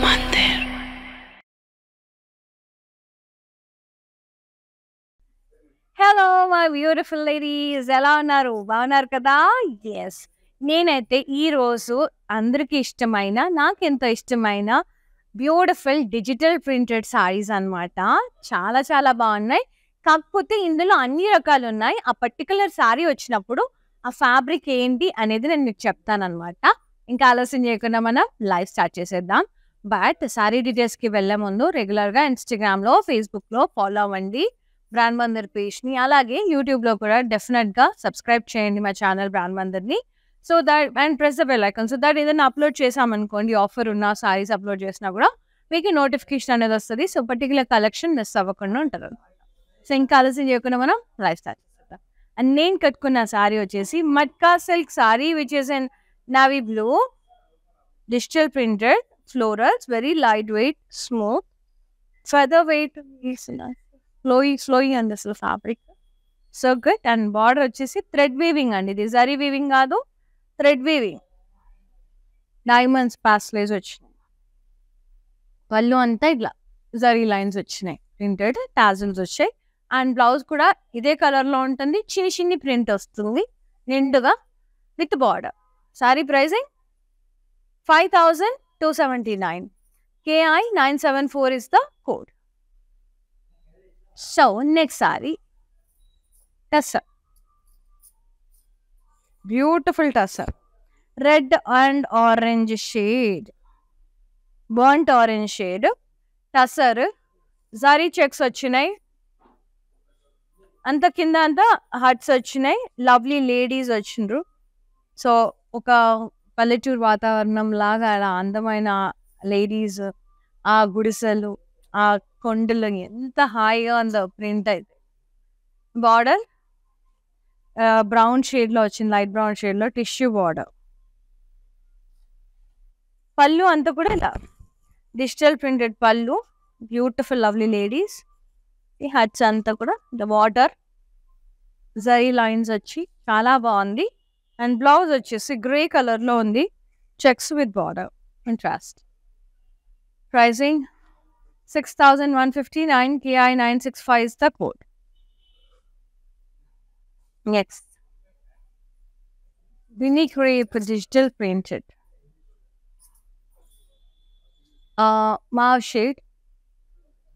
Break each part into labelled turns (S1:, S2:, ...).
S1: Mandir.
S2: Hello my beautiful ladies, ఎలా ఉన్నారు? బాగున్నారు కదా? ఎస్, నేనైతే ఈరోజు అందరికీ ఇష్టమైన, నాకెంతో ఇష్టమైన బ్యూటిఫుల్ డిజిటల్ ప్రింటెడ్ సారీస్ అన్నమాట. చాలా చాలా బాగున్నాయి. కాకపోతే ఇందులో అన్ని రకాలు ఉన్నాయి. ఆ పర్టికులర్ సారీ వచ్చినప్పుడు ఆ ఫ్యాబ్రిక్ ఏంటి అనేది నేను మీకు చెప్తానన్నమాట. ఇంకా ఆలస్యం చేయకుండా మనం లైవ్ స్టార్ట్ చేసేద్దాం. బట్ సారీ డీటెయిల్స్కి వెళ్ళే ముందు రెగ్యులర్గా ఇన్స్టాగ్రామ్లో, ఫేస్బుక్లో ఫాలో అవ్వండి బ్రాండ్ మందిర్ పేజ్ని. అలాగే యూట్యూబ్లో కూడా డెఫినెట్గా సబ్స్క్రైబ్ చేయండి మా ఛానల్ బ్రాండ్ మందిర్ని. So that and press the bell icon, so that ఏదైనా అప్లోడ్ చేసామనుకోండి, ఆఫర్ ఉన్న సారీస్ అప్లోడ్ చేసినా కూడా మీకు నోటిఫికేషన్ అనేది వస్తుంది. సో పర్టికులర్ కలెక్షన్ మిస్ అవ్వకుండా ఉంటుంది. సో ఇంకా ఆలస్యం చేయకుండా మనం లైఫ్ స్టార్ట్ చేద్దాం. అండ్ నేను కట్టుకున్న సారీ వచ్చేసి matka silk sorry which is in navy blue, digital printed florals, very light weight, smooth, feather weight, flowy and this fabric, so good. And border వచ్చేసి థ్రెడ్ వీవింగ్ అండి, ఇది జరీ వీవింగ్ కాదు, thread weaving, diamonds paisleys వచ్చినాయి. పళ్ళు అంతా ఇట్లా zari lines వచ్చినాయి, printed tassels వచ్చాయి. And blouse కూడా ఇదే కలర్లో ఉంటుంది, చిన్ని చిన్ని ప్రింట్ వస్తుంది నిండుగా with border. Saree pricing 5279. KI 974 is the code. So next saree, tussar, beautiful tussar, red and orange shade, burnt orange shade, tussar, zari checks వచ్చినాయి, అంత కింద అంతా హట్స్ వచ్చినాయి, లవ్లీ లేడీస్ వచ్చిండ్రు. సో ఒక పల్లెటూరు వాతావరణం లాగా అలా అందమైన లేడీస్, ఆ గుడిసెలు, ఆ కొండలు, ఎంత హాయిగా ఉందో ప్రింట్ అయితే. బార్డర్ బ్రౌన్ షేడ్లో వచ్చింది, లైట్ బ్రౌన్ షేడ్లో టిష్యూ బార్డర్. పళ్ళు అంతా కూడా ఇలా డిజిటల్ ప్రింటెడ్ పళ్ళు, బ్యూటిఫుల్ లవ్లీ లేడీస్. ఈ హట్స్ అంతా కూడా ద వాటర్ జరీ లైన్స్ వచ్చి చాలా బాగుంది. అండ్ బ్లౌజ్ వచ్చేసి గ్రే కలర్లో ఉంది, checks with border contrast. Pricing 6159. KI 965 is the code. Next, Vinny Crepe digital printed. Mauve shade,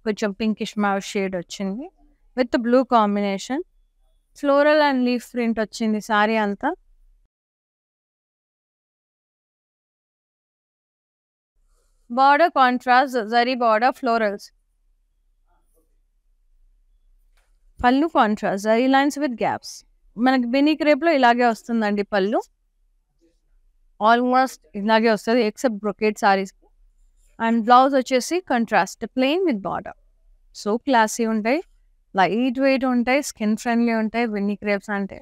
S2: కొంచెం పింకిష్ మావ్ షేడ్ వచ్చింది with blue combination. Floral and leaf print వచ్చింది సారీ అంతా. Border contrast zari border florals. Pallu contrast zari lines with gaps. మనకి బినీ క్రేప్లో ఇలాగే వస్తుందండి pallu, almost ఇలాగే వస్తుంది except brocade saris. And blouse వచ్చేసి contrast plain with border. So classy ఉంటాయి, లైట్ వెయిట్ ఉంటాయి, స్కిన్ ఫ్రెండ్లీ ఉంటాయి బిన్నీ క్రేప్స్ అంటే.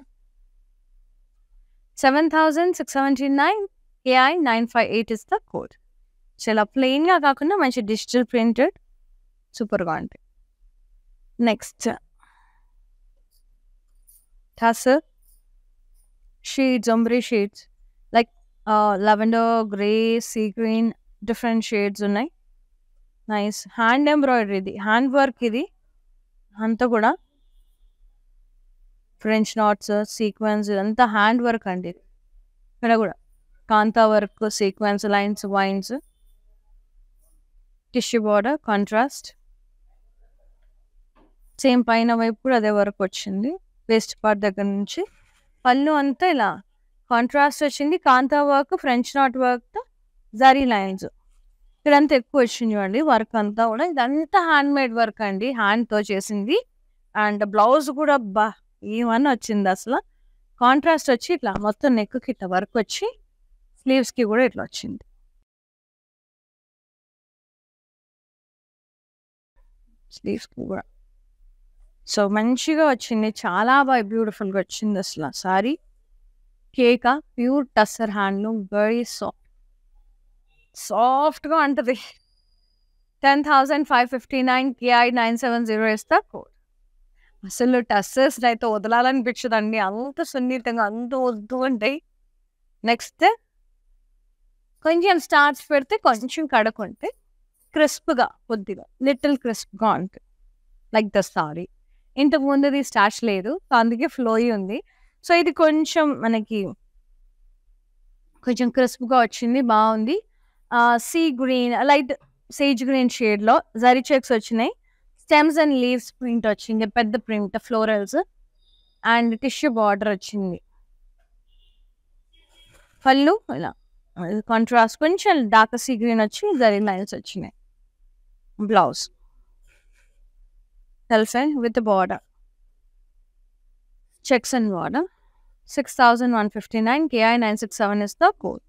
S2: 7679. KI 958 is the code. చాలా ప్లెయిన్గా కాకుండా మంచి డిజిటల్ ప్రింటెడ్ సూపర్గా ఉంటాయి. Next tussar shades, ombre shades like lavender, grey, sea green, different shades ఉన్నాయి. నైస్ హ్యాండ్ ఎంబ్రాయిడరీ, ఇది హ్యాండ్ వర్క్, ఇది అంతా కూడా ఫ్రెంచ్ నాట్స్, సీక్వెన్స్, ఇదంతా హ్యాండ్ వర్క్ అండి. ఇక్కడ కూడా kantha work, sequence, lines, vines, tissue border contrast. Same పైన వైపు కూడా అదే వర్క్ వచ్చింది వేస్ట్ పార్ట్ దగ్గర నుంచి. పళ్ళు అంతా ఇలా కాంట్రాస్ట్ వచ్చింది, kantha work, French knot work, zari lines ఇక్కడంతా ఎక్కువ వచ్చింది అండి వర్క్ అంతా కూడా. ఇదంతా హ్యాండ్ మేడ్ వర్క్ అండి, హ్యాండ్తో చేసింది. అండ్ బ్లౌజ్ కూడా ఏమన్నా వచ్చింది అసలు. కాంట్రాస్ట్ వచ్చి ఇట్లా మొత్తం నెక్కి ఇట్లా వర్క్ వచ్చి స్లీవ్స్కి కూడా ఇట్లా వచ్చింది. స్లీవ్స్కి కూడా సో మంచిగా వచ్చింది, చాలా బాగా బ్యూటిఫుల్గా వచ్చింది అసలు సారీ. కేకా ప్యూర్ టస్సర్ హ్యాండ్లూమ్, వెరీ సాఫ్ట్గా ఉంటుంది. 10,559. KI 970 is the code. అసలు టస్సర్స్ అయితే వదలాలనిపించదండి, అంత సున్నితంగా అంత వద్దు ఉంటాయి. నెక్స్ట్ కొంచెం స్టార్చ్ పెడితే కొంచెం కడుక్కుంటే క్రిస్ప్గా కొద్దిగా లిటిల్ క్రిస్ప్గా ఉంటుంది లైక్ ద సారీ. ఇంతకు ముందుది స్టార్చ్ లేదు, సో అందుకే ఫ్లోయి ఉంది. సో ఇది కొంచెం మనకి కొంచెం క్రిస్ప్గా వచ్చింది, బాగుంది. Sea green light sage green షేడ్లో జరీ చెక్స్ వచ్చినాయి. స్టెమ్స్ అండ్ లీవ్స్ ప్రింట్ వచ్చింది, పెద్ద print florals and tissue border వచ్చింది. పళ్ళు ఇలా కాంట్రాస్ట్ కొంచెం డార్క్ సీ గ్రీన్ వచ్చి జరీ లైన్స్ వచ్చినాయి. Blouse self with border, checks and border. 6159 KI 967 is the code.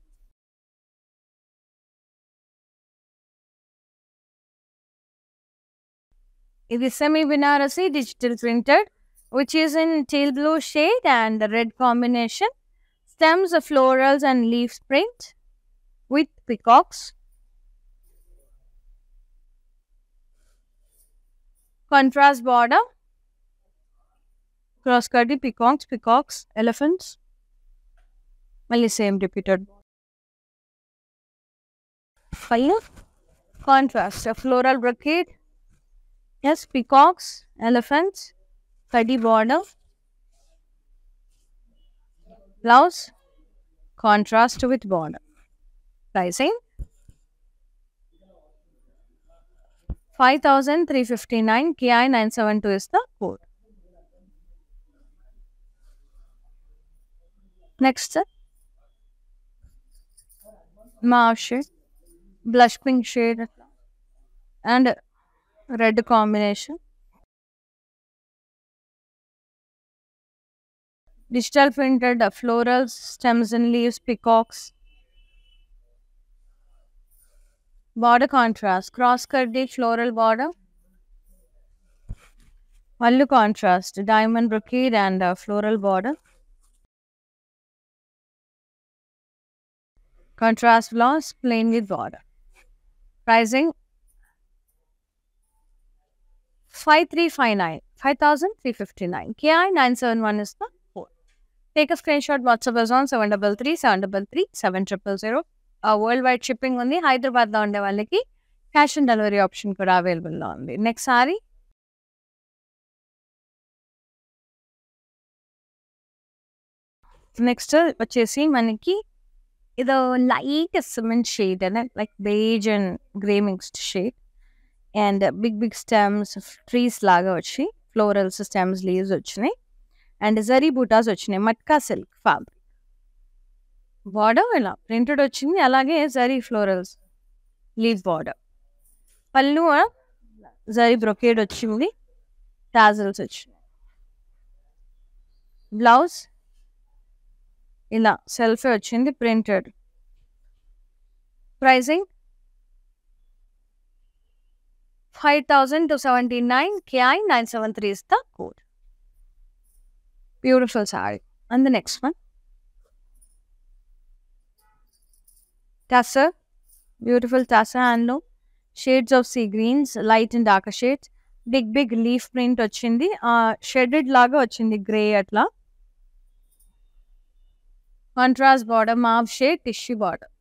S2: It is semi Banarasi digital printed, which is in teal blue shade and the red combination. Stems of florals and leaves print with peacocks. Contrast border. Cross cutty peacocks, elephants. Only same repeated. Fine. Contrast a floral brocade. Yes, peacocks, elephants, cutty border. Blouse, contrast with border. Pricing 5359 KI 972 is the code. Next, mauve shade, blush pink shade, and red combination. Digital printed florals, stems and leaves, peacocks. Border contrast, cross cutty floral border. Pallu contrast, diamond brocade and floral border. Contrast blouse, plain with border. Pricing 5359, 5359. KI 971 is the code. Take a screenshot, WhatsApp us on 733 733 7000. World wide shipping ఉంది. హైదరాబాద్లో ఉండే వాళ్ళకి cash on delivery option కూడా అవైలబుల్లో ఉంది. Next sorry next వచ్చేసి మనకి ఇదో లైట్ సిమెంట్ షేడ్ అనే like beige and grey mixed shade and big stems trees లాగా వచ్చి ఫ్లోరల్స్ స్టెమ్స్ లీవ్స్ వచ్చినాయి అండ్ జరీ బూటాస్ వచ్చినాయి. మట్కా సిల్క్ ఫ్యాబ్రిక్ బార్డర్ ఇలా ప్రింటెడ్ వచ్చింది, అలాగే zari florals leaf border. Pallu zari brocade వచ్చింది, టాజల్స్ వచ్చినాయి. బ్లౌజ్ ఇలా సెల్ఫే వచ్చింది printed. Pricing 5279 KI 973 is the code. Beautiful saree. And the next one, Tassa, beautiful Tassa handloom, shades of sea greens, light and darker shades, big leaf print వచ్చింది, shaded లాగా వచ్చింది grey అట్లా. Contrast border, mauve shade tissue border.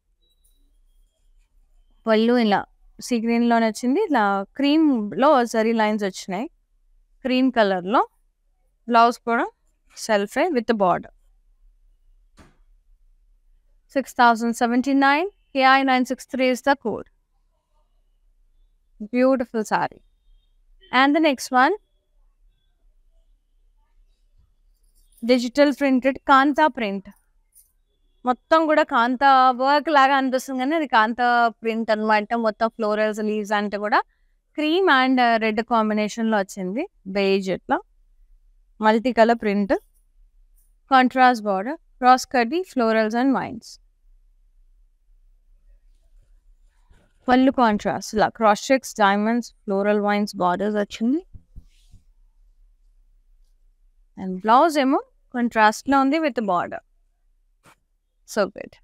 S2: Pallu ఇలా sea గ్రీన్లోనే వచ్చింది, ఇలా క్రీమ్లో zari lines వచ్చినాయి క్రీమ్ కలర్లో. బ్లౌజ్ కూడా సెల్ఫే with border. 6079 KI 963 is the code. Beautiful saree. And the next one, digital printed Kanta print. మొత్తం కూడా కాంతా వర్క్ లాగా అనిపిస్తుంది కానీ అది కాంతా ప్రింట్ అనమాట. మొత్తం ఫ్లోరల్స్ లీవ్స్ అంటే కూడా క్రీమ్ అండ్ రెడ్ కాంబినేషన్లో వచ్చింది, బేజ్ ఇట్లా multi colour print. Contrast border, cross కడ్డీ ఫ్లోరల్స్ అండ్ వైన్స్. పళ్ళు కాంట్రాస్ట్ ఇలా cross checks, diamonds, floral wines borders వచ్చింది. అండ్ బ్లౌజ్ ఏమో కాంట్రాస్ట్లో ఉంది with border. So good.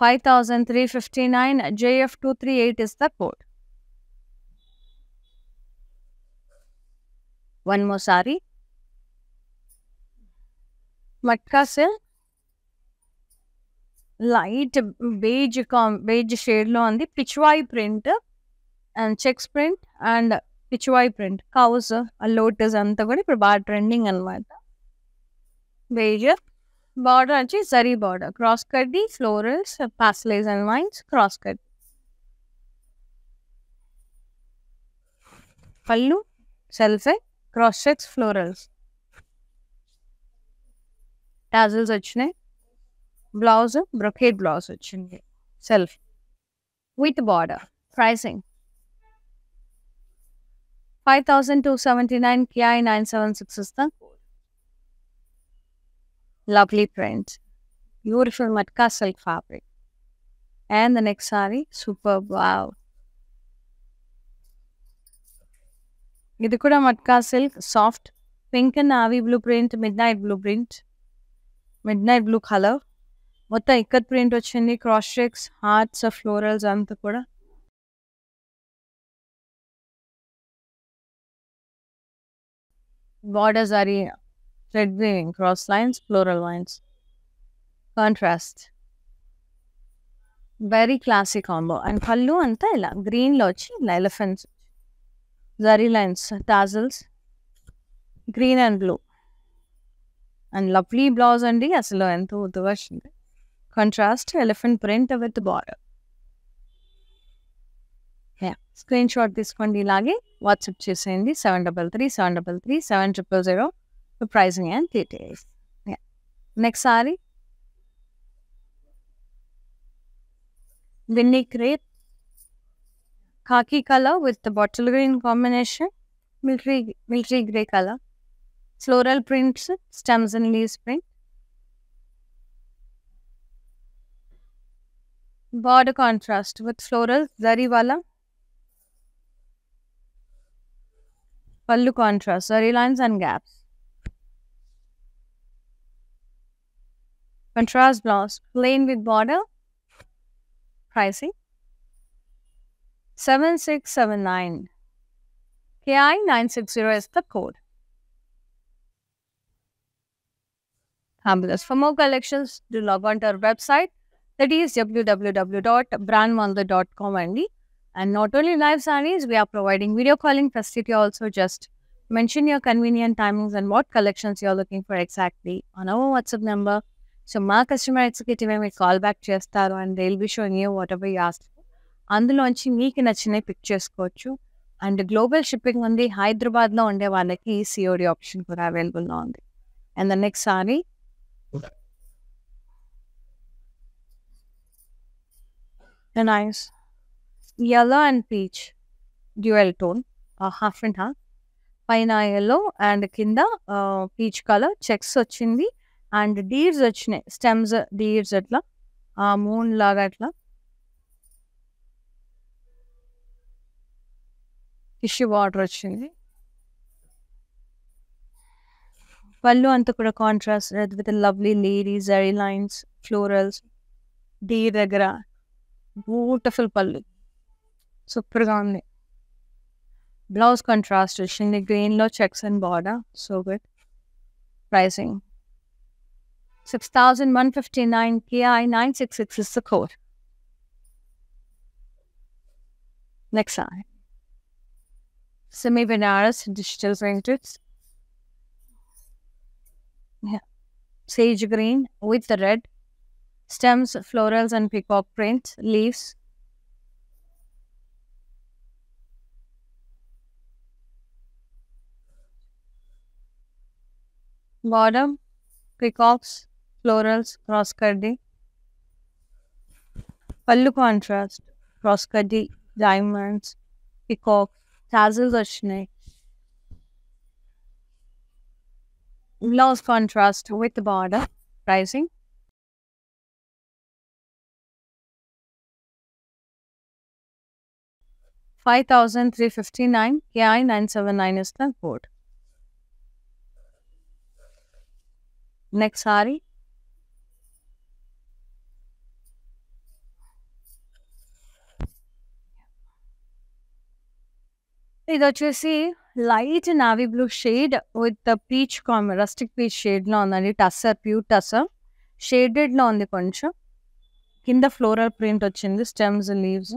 S2: 5359 JF238 is the code. One more saree, matka silk, light beige షేడ్లో ఉంది. Pichwai print and checks print and Pichwai print, cows, lotus అంతా కూడా ఇప్పుడు బాగా ట్రెండింగ్ అనమాట. బేజ్ బార్డర్ వచ్చి జరీ బార్డర్, క్రాస్ కడ్డీ, florals, paisleys and wines, cross cut. పళ్ళు సెల్ఫే, క్రాస్ చెక్స్, ఫ్లోరల్స్, టాజిల్స్ వచ్చినాయి. బ్లౌజ్ బ్రొకేట్ బ్లౌజ్ వచ్చింది self with border. Pricing 5279, KI 976 is the code. Lovely print, beautiful matka silk fabric. And the next saree, superb, wow. ఇది కూడా matka silk, soft pink and navy blue print, mid night blue colour, మొత్తం ikat print వచ్చింది. Cross checks, hearts, florals అంతా కూడా. Borders are thread weaving, cross lines, floral lines. Contrast. Very classic combo. And pallu anta ila green lo vachi ila elephants, zari lines, tassels, green and blue. And lovely blouse andi asalu ento uduga vachindi. Contrast elephant print with border. Yeah, screenshot తీసుకోండి. ఇలాగే WhatsApp చేసేయండి 7337337000 for pricing and details. Yeah. Next saree, Winnie crepe, khaki color with the bottle green combination, military grey color, floral prints, stems and leaves print, border contrast with floral zari wala, pallu contrast, zari lines and gaps. Contrast blouse, plain with border. Pricing 7679, KI 960 is the code. Fabulous. For more collections, do log on to our website, that is www.brandmandar.com only. And not only live sarees, we are providing video calling facility also. Just mention your convenient timings and what collections you are looking for exactly on our WhatsApp number. So మా customer executive మీకు call back చేస్తారు and they will be showing you what ever you ask. అందులోంచి మీకు నచ్చినవి pick చేసుకోవచ్చు. And global shipping ఉంది. హైదరాబాద్లో ఉండే వాళ్ళకి సిఓడి ఆప్షన్ కూడా అవైలబుల్గా ఉంది. And the next sorry nice yellow and peach dual tone, half and half. పైన yellow and కింద పీచ్ కలర్ చెక్స్ వచ్చింది అండ్ డీర్స్ వచ్చినాయి, స్టెమ్స్ డీర్స్ అట్లా మూన్ లాగా అట్లా. టిష్యూ వాటర్ వచ్చింది. పళ్ళు అంతా కూడా contrast with lovely ladies, zari lines, florals, deer దగ్గర బ్యూటిఫుల్ పళ్ళు, సూపర్గా ఉంది. బ్లౌజ్ కాంట్రాస్ట్ వచ్చింది గ్రీన్లో, checks and border, so good. Pricing 6159, KI 966 is the code. Next side, semi Benares digital printed, yeah, sage green with the red stems, florals and peacock print, leaves. Bottom peacocks, florals, cross cutty. Pallu contrast, cross cutty, diamonds, peacock, tassels వచ్చినాయి. Blouse contrast with the border. Pricing 5359, KI 979 is the code. Next saree, ఇది వచ్చేసి light navy blue shade with peach rustic peach షేడ్లో ఉందండి. Tussar, pure tussar షేడెడ్లో ఉంది కొంచెం. కింద floral print వచ్చింది, stems leaves,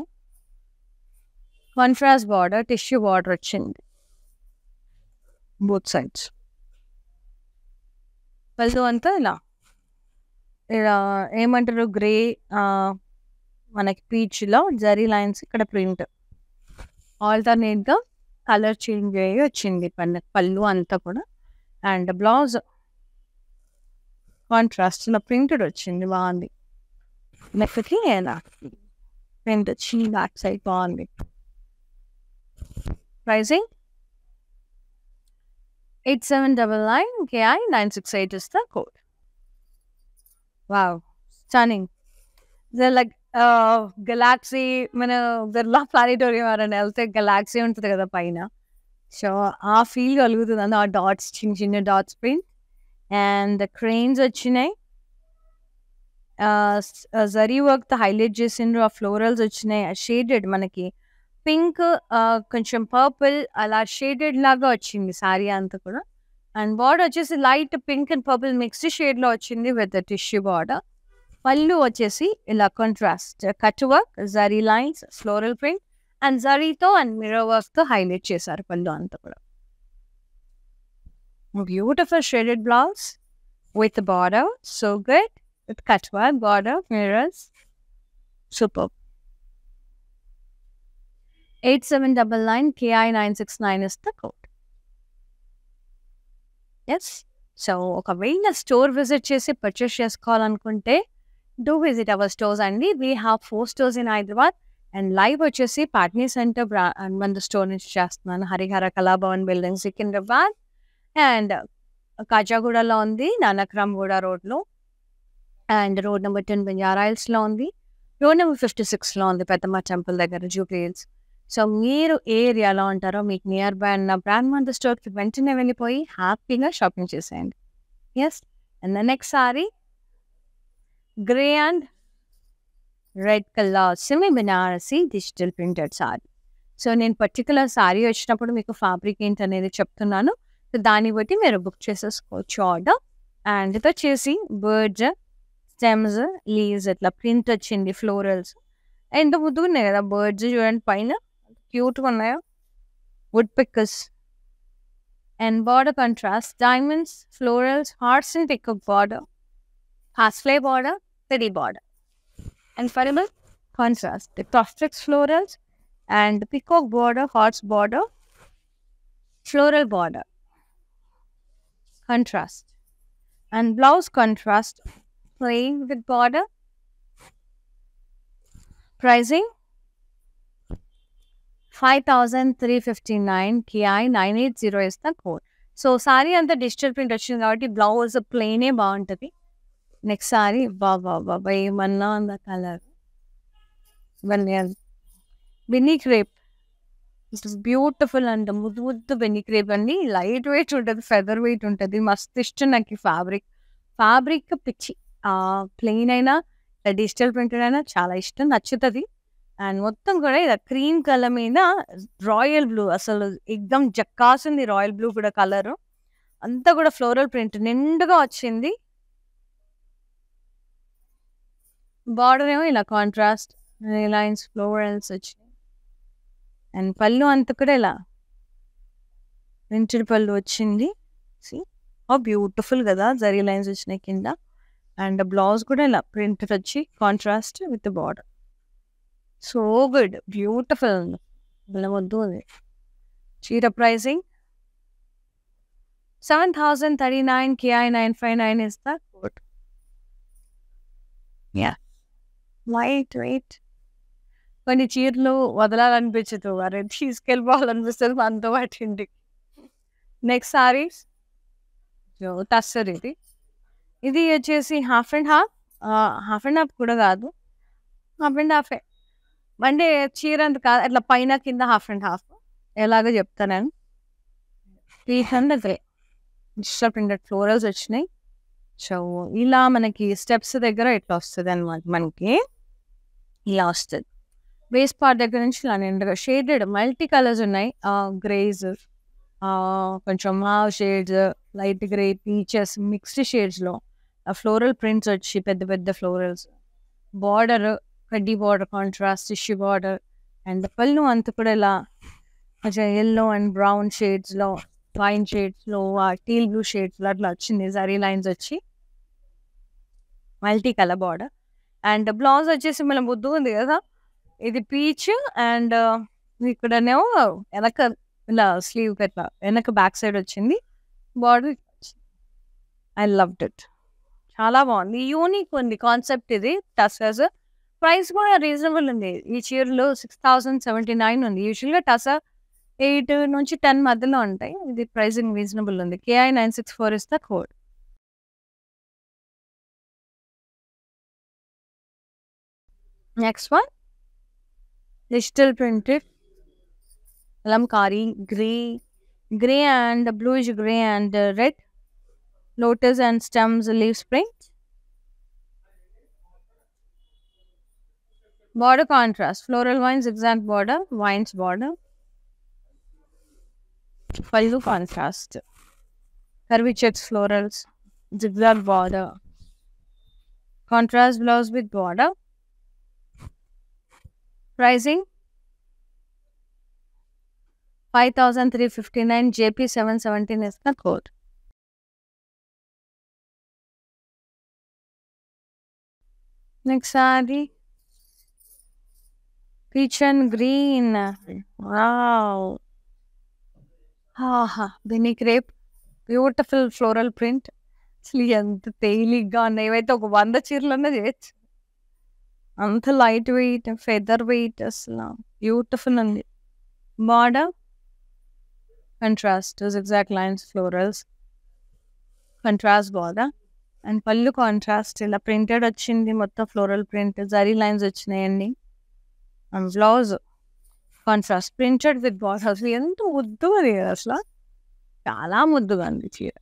S2: contrast border, tissue border వచ్చింది బోత్ సైడ్స్. పళ్ళు అంతా ఇలా ఇలా ఏమంటారు గ్రే, మనకి పీచ్లో జరీ లైన్స్, ఇక్కడ ప్రింట్ ఆల్టర్నేట్గా కలర్ చేంజ్ అయ్యి వచ్చింది పళ్ళు అంతా కూడా. అండ్ బ్లౌజ్ కాంట్రాస్ట్ ఇలా ప్రింటెడ్ వచ్చింది, బాగుంది. నెక్కి ఇలా ప్రింట్ వచ్చింది, బ్యాక్ సైడ్ బాగుంది. Pricing 8799 KI 968 is the code. Wow, stunning. They're like galaxy, మన బిర్లా ప్లానిటోరియం అని వెళ్తే గెలాక్సీ ఉంటుంది కదా పైన, సో ఆ ఫీల్ కలుగుతుంది అండి. ఆ డాట్స్, చిన్న చిన్న డాట్స్ ప్రింట్. అండ్ క్రెయిన్స్ వచ్చినాయి, జరీ వర్క్తో హైలైట్ చేసిండ్రు. ఆ ఫ్లోరల్స్ వచ్చినాయి, షేడెడ్ మనకి పింక్, కొంచెం పర్పుల్ అలా షేడెడ్ లాగా వచ్చింది శారీ అంతా కూడా. అండ్ బార్డర్ వచ్చేసి light pink and purple mixed షేడ్లో వచ్చింది విత్ టిష్యూ బార్డర్. పళ్ళు వచ్చేసి ఇలా contrast cut work, zari lines, floral print and జరీతో అండ్ మిర్రర్ వర్క్తో హైలైట్ చేశారు పళ్ళు అంతా కూడా. Beautiful shaded blouse with border, so good, with cut work, border, mirrors, super. 8799 KI 969 is the code. Yes. So ఒకవేళ స్టోర్ విజిట్ చేసి purchase చేసుకోవాలనుకుంటే do visit our stores అండి. We have 4 stores in Hyderabad and live వచ్చేసి Patny centre మన store నుంచి చేస్తున్నాను. Harihara Kalabhavan building, Secunderabad. And కాజాగూడలో ఉంది, నానక్రామ్గూడ రోడ్లో. అండ్ రోడ్ నెంబర్ 10 బంజారా హిల్స్లో ఉంది. రోడ్ నెంబర్ 56లో ఉంది, పెద్దమ్మ టెంపుల్ దగ్గర, జూబ్లీ హిల్స్. సో మీరు ఏ ఏరియాలో ఉంటారో మీకు నియర్ బై ఉన్న బ్రాండ్ మంత్ స్టోర్కి వెంటనే వెళ్ళిపోయి హ్యాపీగా షాపింగ్ చేసేయండి. Yes. And the next saree grey and red colour semi Banarasi digital printed saree. So నేను పర్టికులర్ సారీ వచ్చినప్పుడు మీకు ఫ్యాబ్రిక్ ఏంటి అనేది చెప్తున్నాను, సో దాన్ని బట్టి మీరు బుక్ చేసేసుకోవచ్చు ఆర్డర్. అండ్ ఇది వచ్చేసి బర్డ్స్, స్టెమ్స్, లీవ్స్ ఇట్లా ప్రింట్ వచ్చింది, ఫ్లోరల్స్ ఎంత ముద్దుగా ఉన్నాయి కదా. బర్డ్స్ చూడండి పైన క్యూట్గా ఉన్నాయో, woodpeckers. And border contrast, diamonds, florals, hearts and pickup border, హాస్ఫ్లై బార్డర్, పెరీ border. And final contrast, the Prospex florals and peacock border, hearts border, floral border, contrast. And blouse contrast, plain with border. Pricing 5359 KI 980 is the code. So sorry అంతా digital print వచ్చింది కాబట్టి blouse ప్లెయినే బాగుంటుంది. Next sorry బాబా ఏమన్నా ఉందా colour, బెన్నీ crepe, it is beautiful and ముద్దు బెన్నీ క్రేప్ అండి. లైట్ వెయిట్ ఉంటుంది, ఫెదర్ వెయిట్ ఉంటుంది, మస్తు ఇష్టం నాకు ఈ ఫ్యాబ్రిక్ పిచ్చి. ప్లెయిన్ అయినా డిజిటల్ ప్రింటెడ్ అయినా చాలా ఇష్టం, నచ్చుతుంది. అండ్ మొత్తం కూడా ఇలా క్రీమ్ కలర్ మీద రాయల్ బ్లూ, అసలు ఎగ్దమ్ జక్కాస్ ఉంది రాయల్ బ్లూ కూడా కలర్ అంతా కూడా ఫ్లోరల్ ప్రింట్ నిండుగా వచ్చింది. బార్డర్ ఏమో ఇలా కాంట్రాస్ట్ లైన్స్, ఫ్లోరల్స్ వచ్చినాయి. అండ్ పళ్ళు అంతా కూడా ఇలా ప్రింటెడ్ పళ్ళు వచ్చింది. బ్యూటిఫుల్ కదా, జరీ లైన్స్ వచ్చినాయి కింద. అండ్ బ్లౌజ్ కూడా ఇలా ప్రింటెడ్ వచ్చి contrast with border. So good, beautiful ఉంది, వద్దు ఉంది. చీర pricing 7039 KI 959 is the code. Yeah, light weight. కొన్ని చీరలు వదలాలనిపించదు, వారే తీసుకెళ్ళిపోవాలనిపిస్తుంది మనతో పాటు ఇంటికి. నెక్స్ట్ సారీస్ టస్సర్, ఇది వచ్చేసి హాఫ్ అండ్ హాఫ్ కూడా కాదు, హాఫ్ అండ్ హాఫే అంటే చీర అంత కాదు, అట్లా పైన కింద హాఫ్ అండ్ హాఫ్ ఎలాగో చెప్తాను. 300 డిజిటల్ ప్రింటెడ్ ఫ్లోరల్స్ వచ్చినాయి. సో ఇలా మనకి స్టెప్స్ దగ్గర ఇట్లా వస్తుంది అనమాట, మనకి ఇలా వస్తుంది. బేస్ పార్ట్ దగ్గర నుంచి ఇలా నిండుగా షేడెడ్ మల్టీ కలర్స్ ఉన్నాయి, గ్రేస్, కొంచెం mauve shades, light grey, peaches, mixed షేడ్స్లో ఫ్లోరల్ ప్రింట్స్ వచ్చి పెద్ద పెద్ద ఫ్లోరల్స్. బార్డర్ కడ్డీ border contrast tissue border and pallu అంతా కూడా ఇలా కొంచెం ఎల్లో అండ్ బ్రౌన్ షేడ్స్లో వైన్ షేడ్స్లో టీల్ బ్లూ షేడ్స్లో అట్లా వచ్చింది జరీ లైన్స్ వచ్చి multi colour border and blouse వచ్చేసి మన ముద్దు ఉంది కదా ఇది పీచ్ అండ్ ఇక్కడనేమో వెనక ఇలా స్లీవ్ అట్లా వెనక బ్యాక్ సైడ్ వచ్చింది బార్డర్. ఐ లవ్డ్ ఇట్, చాలా బాగుంది, యూనిక్ ఉంది కాన్సెప్ట్. ఇది టసర్స్ ప్రైస్ కూడా రీజనబుల్ ఉంది. ఈ చీరలు 6079 ఉంది. యూజువల్గా టసర్ 8 నుంచి 10 మధ్యలో ఉంటాయి. ఇది ప్రైసింగ్ రీజనబుల్ ఉంది. KI 964 is the code. Next one digital printed లంకారీ grey and bluish grey and red lotus and stems leaves print. Border contrast floral vines zigzag border vines border. Pallu contrast curvy checks florals zigzag border contrast blouse with border. Pricing 5359 JP 717 is the code. Next saree peach and green. Wow, Benny crepe beautiful floral print. అసలు ఎంత తేలిగ్గా ఉన్నాయి, ఏవైతే ఒక 100 చీరలన్నా చేయొచ్చు, అంత light weight feather wait, అసలు beautiful ఉంది. Border contrast exact lines florals contrast border and పళ్ళు కాంట్రాస్ట్ ఇలా ప్రింటెడ్ వచ్చింది, మొత్తం ఫ్లోరల్ ప్రింట్ జరీ లైన్స్ వచ్చినాయండి. And blouse contrast printed with border. అసలు ఎంత ముద్దుగా ఉంది కదా, అసలు చాలా ముద్దుగా ఉంది చీర.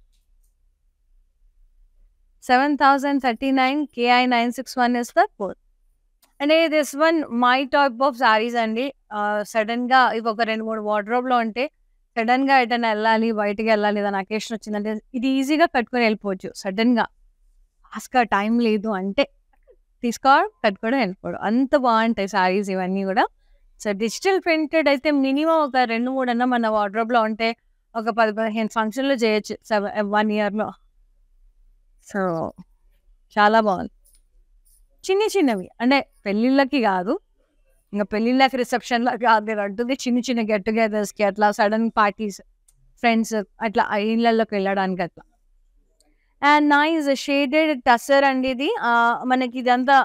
S2: 7039 KI 961 is the code. And this one my type of saris అండి. సడన్గా ఇవి ఒక 2-3 వార్డ్రోబ్లో ఉంటే సడన్గా ఎటైనా వెళ్ళాలి, బయటికి వెళ్ళాలి, ఏదైనా అకేషన్ వచ్చిందంటే ఇది ఈజీగా కట్టుకొని వెళ్ళిపోవచ్చు. సడన్గా ఫాస్ట్గా టైం లేదు అంటే తీసుకోవడం కట్టుకోవడం వెళ్ళిపోవడం, అంత బాగుంటాయి సారీస్ ఇవన్నీ కూడా. సో డిజిటల్ ప్రింటెడ్ అయితే మినిమం ఒక 2-3 అన్న మన వార్డ్రోబ్లో ఉంటే ఒక 10-15 ఫంక్షన్లు చేయొచ్చు 1 ఇయర్లో. సో చాలా బాగుంది. చిన్నవి అంటే పెళ్ళిళ్ళకి కాదు, ఇంకా పెళ్ళిళ్ళకి రిసెప్షన్లో కాదు, నేను అంటుంది చిన్న గెట్ టుగెదర్స్కి అట్లా సడన్ పార్టీస్ ఫ్రెండ్స్ అట్లా ఇళ్ళల్లోకి వెళ్ళడానికి అట్లా. అండ్ నైస్ షేడెడ్ టసర్ అండి ఇది. మనకి ఇదంతా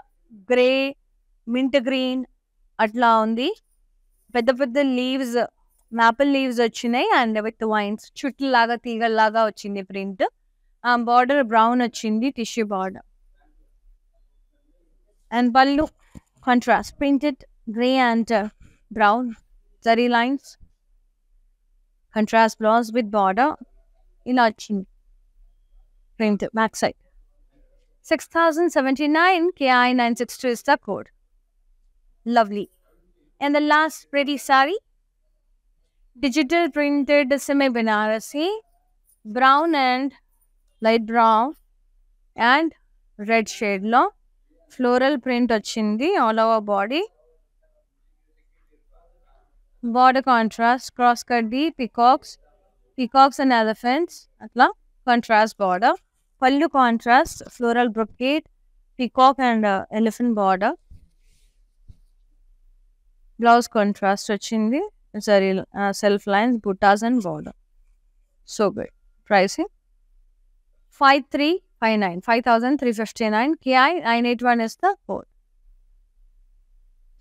S2: గ్రే మింట్ గ్రీన్ అట్లా ఉంది. పెద్ద లీవ్స్ మాపిల్ లీవ్స్ వచ్చినాయి అండ్ విత్ వైన్స్ చుట్టులాగా తీగల్లాగా వచ్చింది ప్రింట్. బార్డర్ బ్రౌన్ వచ్చింది టిష్యూ బార్డర్ అండ్ పళ్ళు contrast printed grey and brown zari lines contrast blouse with border ఇలా వచ్చింది print back side. 6079 KI 962 is the code. Lovely. And the last pretty saree, digital printed semi Banarasi, brown and light brown and red shade lo floral print ochindi all over body. Border contrast cross cutty peacocks and elephants atla contrast border. Pallu contrast floral brocade peacock and elephant border. Blouse contrast వచ్చింది sorry self lines buttas and border. So good. Pricing 5359 KI 981 is the code.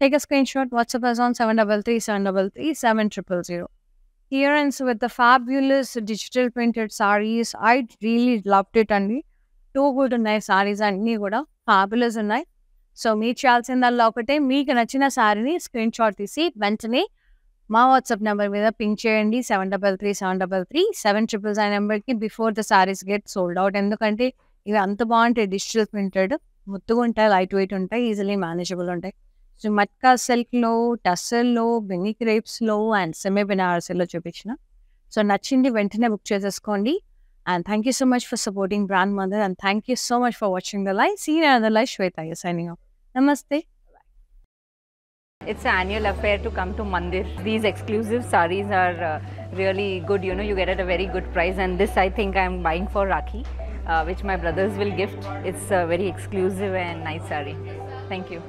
S2: Take a screenshot. WhatsApp us on 733 Earrings with the fabulous digital printed sarees. I really loved it అండి. 2 good ఉన్నాయి sarees అన్నీ కూడా fabulous ఉన్నాయి. So మీరు చేయాల్సిందల్లా ఒకటే, మీకు నచ్చిన సారీని స్క్రీన్ షాట్ తీసి వెంటనే మా వాట్సాప్ నెంబర్ మీద పింక్ చేయండి 7333 నెంబర్కి before the sarees get sold out. ఎందుకంటే ఇవి అంత బాగుంటాయి, డిజిటల్ ప్రింటెడ్ ముద్దుగా ఉంటాయి, లైట్ వెయిట్ ఉంటాయి, ఈజీలీ మేనేజబుల్ ఉంటాయి. సో మట్కా సిల్క్లో, టస్సర్లో, బెన్నీ క్రేప్స్లో అండ్ సెమీ బెనారసీలో చూపించిన. సో నచ్చింది వెంటనే బుక్ చేసేసుకోండి. And thank you so much for supporting brand mother and thank you so much for watching the live. See you in another live. Shweta signing off. నమస్తే.
S3: It's an annual affair to come to Mandir. These exclusive sarees are really good. You know, you get at a very good price. And this, I think, I'm buying for Rakhi, which my brothers will gift. It's a very exclusive and nice saree. Thank you.